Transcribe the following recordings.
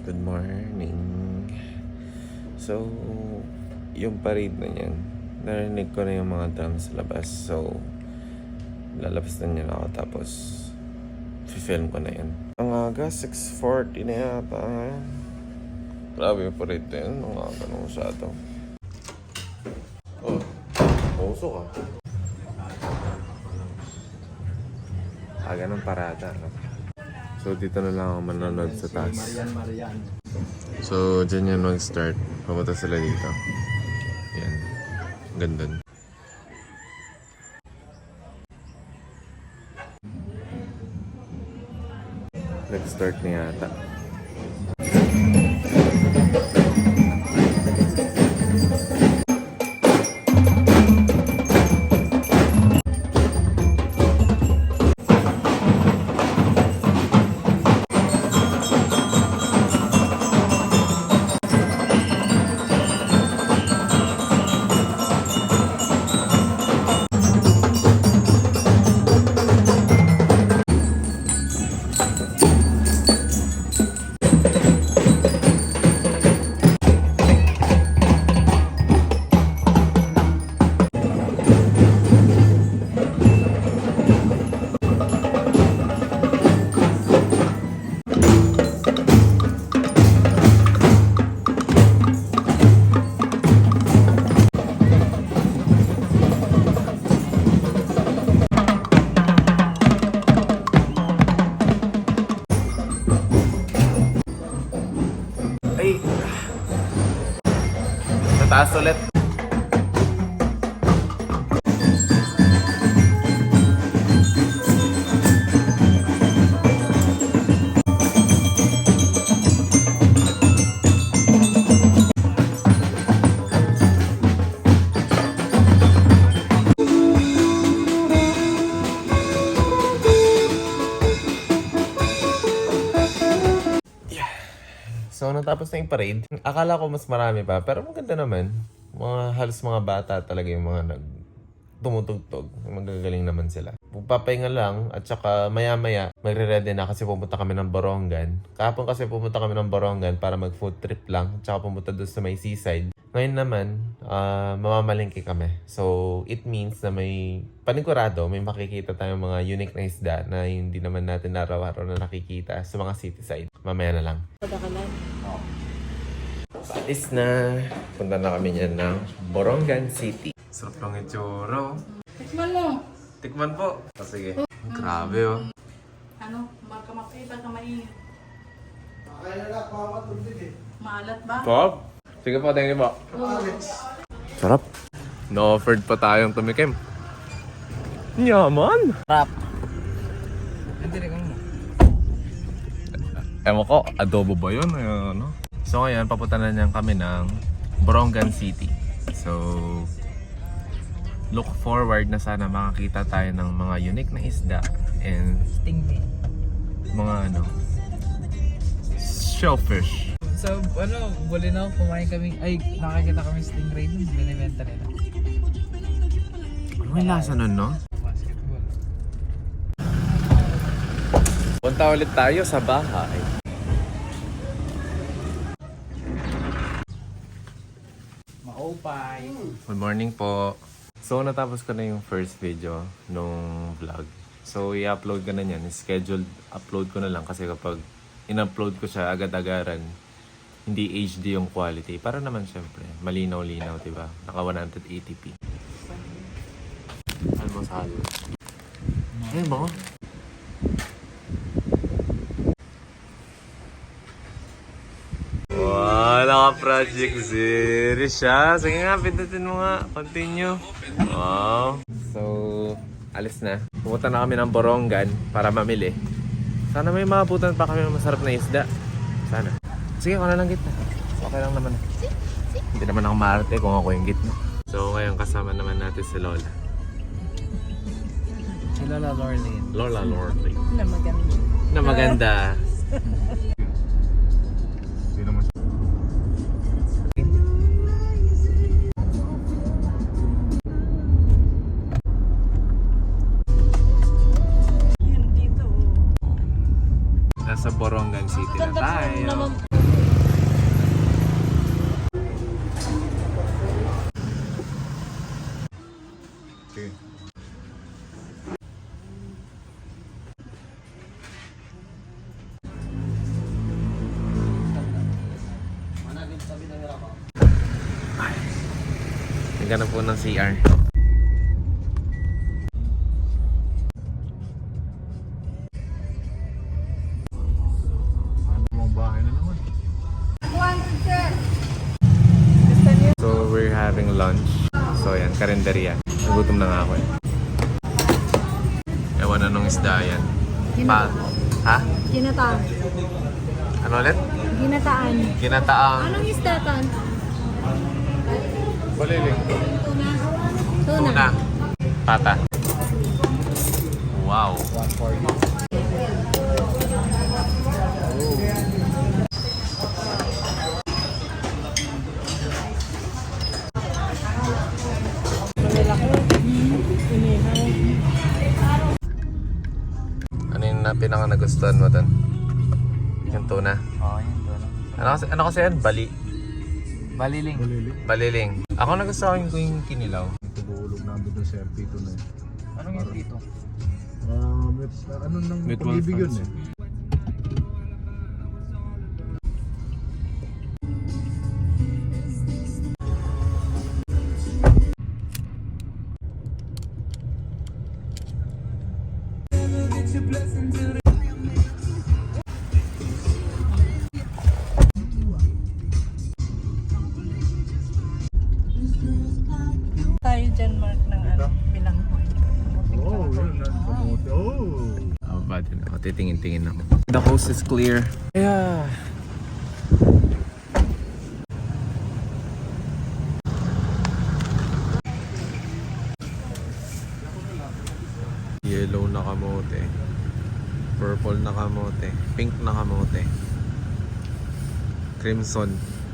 Good morning. So, yung parade na yan, narinig ko na yung mga drums sa labas. So, lalabas na niya ako tapos film ko na yan. Ang aga, 6:40 na yata. Grabe yung parade na yan. Ang aga nung masyado. Oh, puso ka. Aga ng parada, no? So, dito na lang ako manonood sa taas. So, dyan yan mag-start. Pumunta sila dito. Yan. Ganda. Nag-start na yata. Ay! Nataas ulit. So, natapos na yung parade. Akala ko mas marami pa, pero maganda naman. Halos mga bata talaga yung mga tumutugtog. Magagaling naman sila. Pagpapahinga lang, at saka maya-maya, magre-ready na kasi pumunta kami ng Borongan. Kahapon kasi pumunta kami ng Borongan para mag-food trip lang, at saka pumunta doon sa may seaside. Ngayon naman, mamamalingki kami. So, it means na may panigurado, may makikita tayong mga unique na isda na hindi naman natin araw-araw na nakikita sa mga city side. Mamaya na lang. Paalis na. Punta na kami niyan ng Borongan City. Sarap lang itsura. Tikman mo. Tikman po. Oh, sige. Grabe oh. Ano? Magkamakita ka mainit. Kaya na pamatulog eh. Maalat ba? Pop? Sige po, tingin po. Sarap. No-offered pa tayong tumikim. Yaman! Rap. Hindi rin mo. Ewan ko, adobo ba yun? Ano? So ngayon, papunta na niyan kami ng Borongan City. So, look forward na sana makakita tayo ng mga unique na isda and Stingray. mga shellfish. So, buli na ako, kumain kami, nakakita kami stingray dun, binibenta nila. Ano yung lasa nun, no? Basketball. Punta ulit tayo sa bahay. Maupay. Good morning po. So, natapos ko na yung first video nung vlog. So, i-upload ko na yan. Scheduled upload ko na lang kasi kapag in-upload ko siya agad-agaran, hindi HD yung quality. Para naman syempre, malinaw-linaw, diba? Naka 180p. Almusal. Ayun ba? Wow, naka-project series siya. Sige nga, pindutin mo nga. Continue. Wow. So, alis na. Pumunta na kami ng Borongan para mamili. Sana may maabutan pa kami ng masarap na isda. Sana. Sige, ako na lang gitna. Okay lang naman. Hindi naman ako maarte kung ako yung gitna. So, ngayon kasama naman natin si Lola. Si Lola Lorlene. Lola Lorley. Na maganda. Na maganda. Nasa Borongan City na tayo. Ganun po ng CR. Ano mong bahay na naman? So we're having lunch. So yan, karinderya. Nagutom na nga ako eh. Ewan anong isda yan. Ha? Ginataan. Ano ulit? Ginataan. Ginataang Anong isda tan? baliling. Tuna. Pata. Wow. 140. Ano yung pinaka nagustuhan mo doon? Yung tuna. Oo, yun doon. Ano kasi yan? Baliling. Malili. Baliling. Ako nagustuhan ko yung kinilaw. Tugulog namin doon sa Pito na yun. Anong yun dito? Ano nang Mutual pag-ibig yun funds. eh. Tayo dyan, Mark, ng ano, bilanghoy. Oh, yun. Kamote. Oh! Oh, bad yun. Ako titingin-tingin ako. The coast is clear. Yeah. Yellow na kamote. Purple na kamote. Pink na kamote. Crimson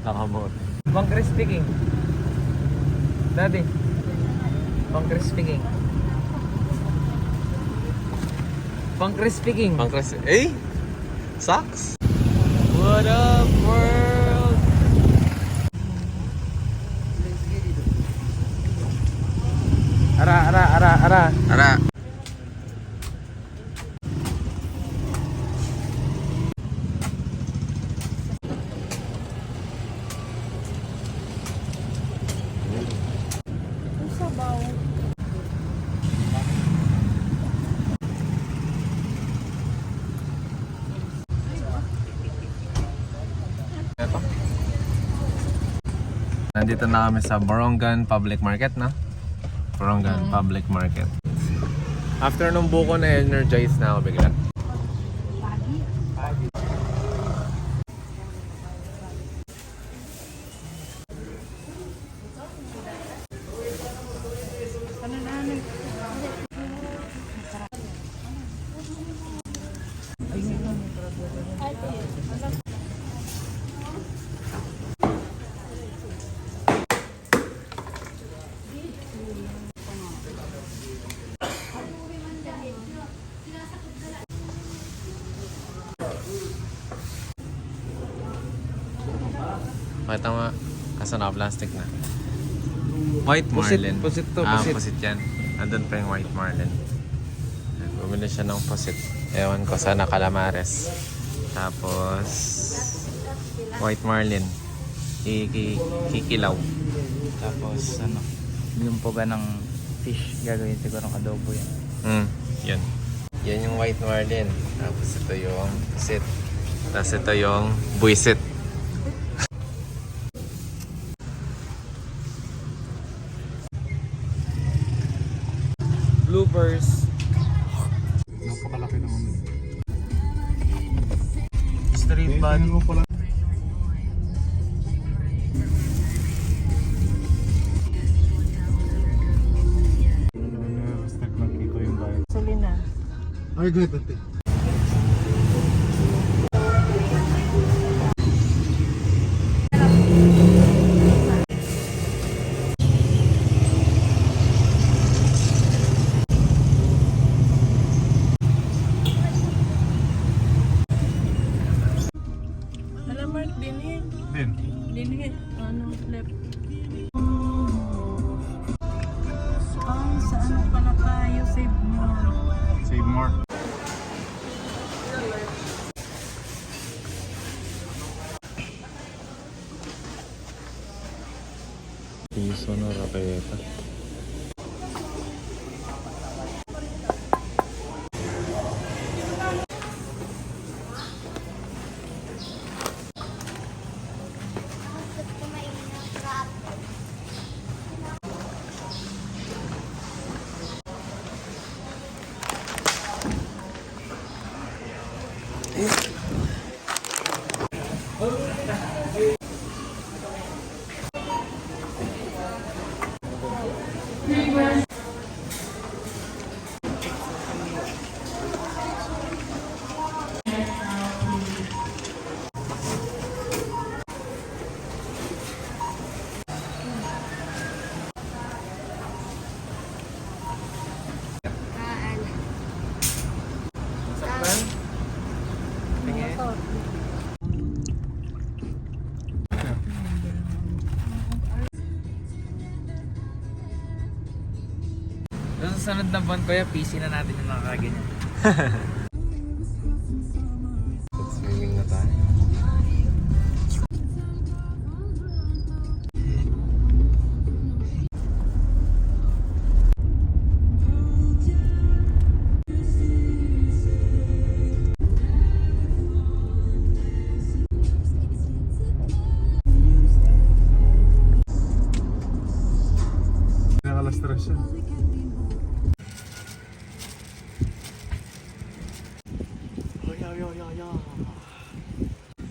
na kamote. Bang Crispy King. Daddy. Bang Crispy King. Bang Crispy King. Pangkres... Eh? Socks? What up, world? Ara. Ara. Nandito na kami sa Borongan Public Market, na? Borongan Public Market. After nung buko na energize na ako bigla. Pakita mo nga. Kaso naka-plastic na. White marlin. Pusit to, Ah, pusit. pusit yan. Andun pa yung white marlin. Bumili siya ng pusit. Ewan ko, sana calamares. Tapos, white marlin. Kikilaw. Tapos ano, yung puga ng fish, gagawin siguro ng adobo yan. Yan. Yan yung white marlin. Tapos ito yung pusit. Tapos ito yung buisit. Bloopers. Napakalaki naman yun. Street band. Tingnan mo pala. Stack nakita yung bahay. Salina. Ay, good. Ate. Alam, Mark, dinhi. Din. Dinhi. Ano, left. Ay, sa ano pala tayo? Save more. Save more. Piso na raketa. Sa susunod na buwan kuya, PC na natin yung mga kaganyan. Swimming na tayo. Nakala-stress siya.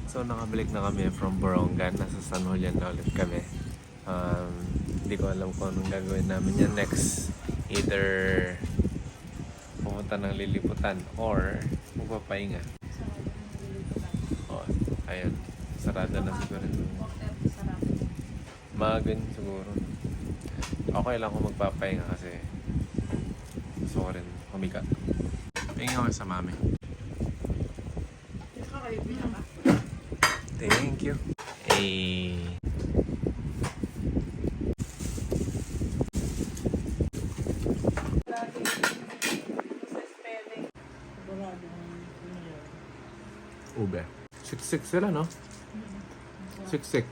So nakabalik na kami from Borongan. Nasa San Julian na ulit kami. Hindi ko alam kung anong gagawin namin yan next. Either pumunta ng liliputan or magpapahinga. Oh, ayun. Sarado na siguro. Magan siguro. Okay lang kung magpapahinga kasi gusto ko rin humiga. Pahinga ko sa mami. Thank you. Ube. Siksik sila, no? Siksik.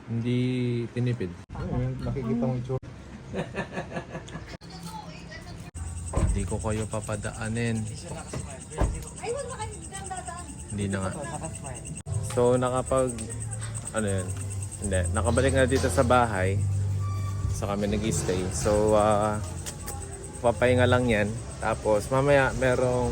Hindi tinipid. Ayun, nakikita mo itsura. Hindi ko kayo papadaanin. Hindi na nga. So, ano yun? Hindi. Nakabalik na dito sa bahay. So, kami nag-stay. So, papahinga lang yan. Tapos, mamaya merong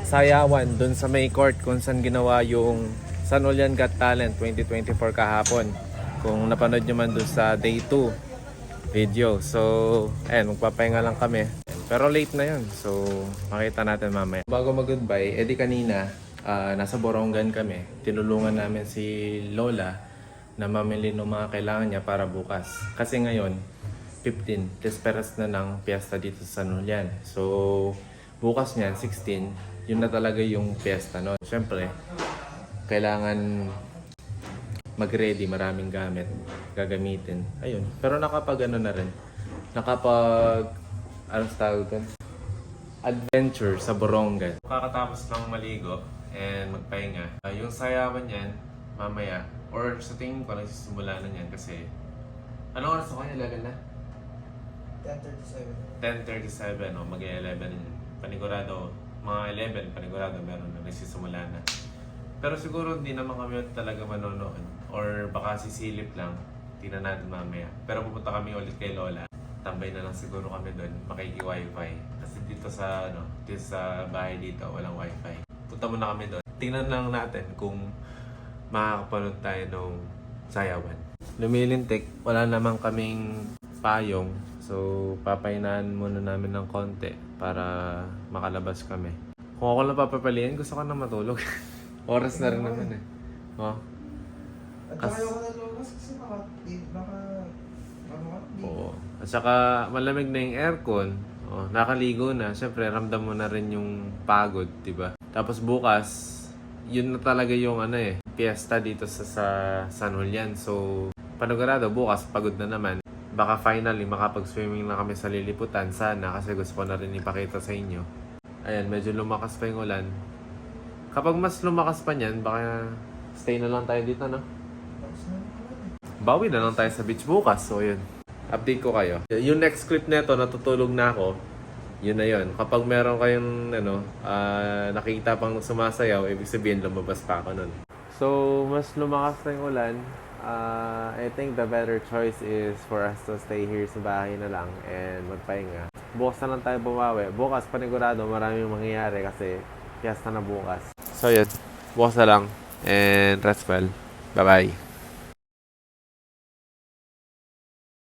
sayawan dun sa may court kung saan ginawa yung San Julian Got Talent 2024 kahapon. Kung napanood nyo man dun sa day 2 video. So, ayun, magpapahinga lang kami. Pero late na yun. So, makita natin mamaya. Bago mag-goodbye, edi kanina, nasa Borongan kami. Tinulungan namin si Lola na mamili ng mga kailangan niya para bukas. Kasi ngayon, 15, desperas na ng piyesta dito sa San Julian. So, bukas niyan, 16, yun na talaga yung piyesta, no? Siyempre, kailangan mag-ready, maraming gamit, gagamitin. Ayun. Pero nakapag ano na rin, anong tawag doon? Adventure sa Borongan. Kakatapos lang maligo and magpahinga. Yung sayawan yan, mamaya, or sa tingin ko, nagsisimula na yan kasi, anong oras ako niya lagan na? 10:37, o mag-11 na yun. Panigurado, mga 11, panigurado meron na, nagsisimula na. Pero siguro hindi naman kami talaga manonood. Or baka sisilip lang, tingnan natin mamaya. Pero pupunta kami ulit kay Lola. Tambay na lang siguro kami doon, makiki-wifi. Kasi dito sa bahay dito, walang wifi. Punta muna kami doon. Tingnan lang natin kung makakapanood tayo ng sayawan. Lumilintik, wala naman kaming payong. So, papahinaan muna namin ng konti para makalabas kami. Kung ako lang papapalian, gusto ko na matulog. Oras na rin naman eh. Oh. At saka yung nalulungas kasi Oo. At saka malamig na yung aircon. Oh, nakaligo na. Siyempre, ramdam mo na rin yung pagod, diba? Tapos bukas, yun na talaga yung piyesta dito sa San Julian. So, panigurado, bukas pagod na naman. Baka finally makapag-swimming na kami sa liliputan. Sana, kasi gusto ko na rin ipakita sa inyo. Ayan, medyo lumakas pa yung ulan. Kapag mas lumakas pa niyan, baka stay na lang tayo dito, no? bawi na lang tayo sa beach bukas. So, yun. Update ko kayo. Yung next clip neto, natutulog na ako. Yun na yun. Kapag meron kayong nakikita pang sumasayaw, ibig sabihin lumabas pa ako nun. So, mas lumakas na yung ulan. I think the better choice is for us to stay here sa bahay na lang and magpahinga. Bukas na lang tayo bumawi. Bukas, panigurado, maraming mangyayari kasi fiesta na bukas. So, yun. Bukas na lang and rest well. Bye-bye.